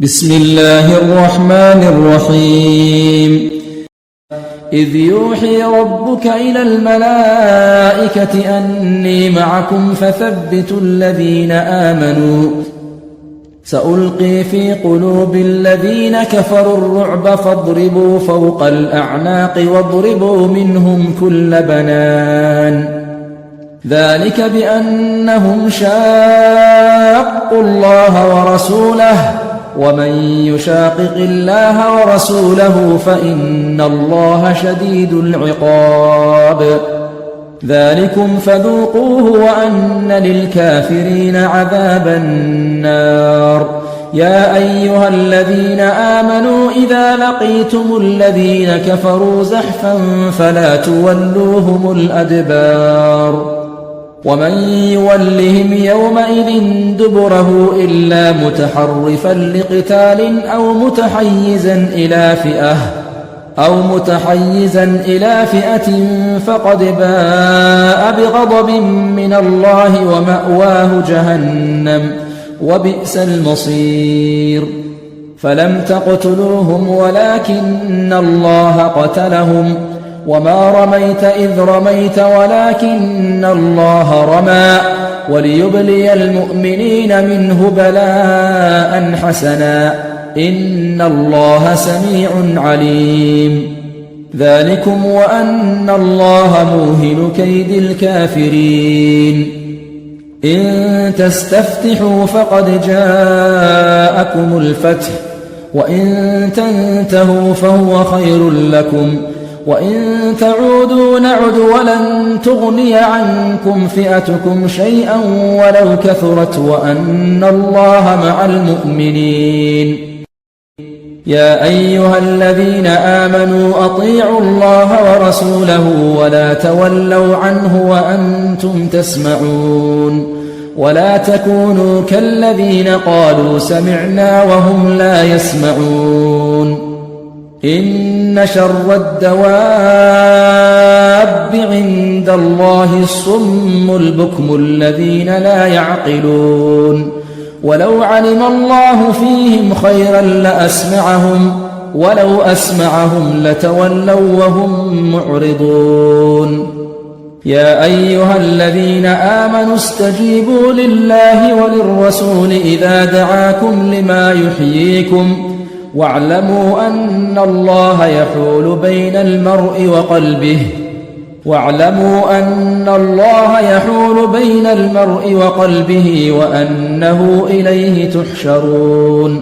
بسم الله الرحمن الرحيم إذ يوحي ربك إلى الملائكة أني معكم فثبتوا الذين آمنوا سألقي في قلوب الذين كفروا الرعب فاضربوا فوق الأعناق واضربوا منهم كل بنان ذلك بأنهم شاقوا الله ورسوله ومن يشاقق الله ورسوله فإن الله شديد العقاب ذلكم فذوقوه وأن للكافرين عذاب النار يا أيها الذين آمنوا إذا لقيتم الذين كفروا زحفا فلا تولوهم الأدبار ومن يولهم يومئذ دبره إلا متحرفا لقتال أو متحيزا إلى فئة فقد باء بغضب من الله ومأواه جهنم وبئس المصير فلم تقتلوهم ولكن الله قتلهم وما رميت إذ رميت ولكن الله رمى وليبلي المؤمنين منه بلاء حسنا إن الله سميع عليم ذلكم وأن الله موهن كيد الكافرين إن تستفتحوا فقد جاءكم الفتح وإن تنتهوا فهو خير لكم وإن تعودوا نعد ولن تغني عنكم فئتكم شيئا ولو كثرت وأن الله مع المؤمنين يا أيها الذين آمنوا أطيعوا الله ورسوله ولا تولوا عنه وأنتم تسمعون ولا تكونوا كالذين قالوا سمعنا وهم لا يسمعون إن شر الدواب عند الله الصم البكم الذين لا يعقلون ولو علم الله فيهم خيرا لأسمعهم ولو أسمعهم لتولوا وهم معرضون يا أيها الذين آمنوا استجيبوا لله وللرسول إذا دعاكم لما يحييكم واعلموا أن الله يحول بين المرء وقلبه وأنه إليه تحشرون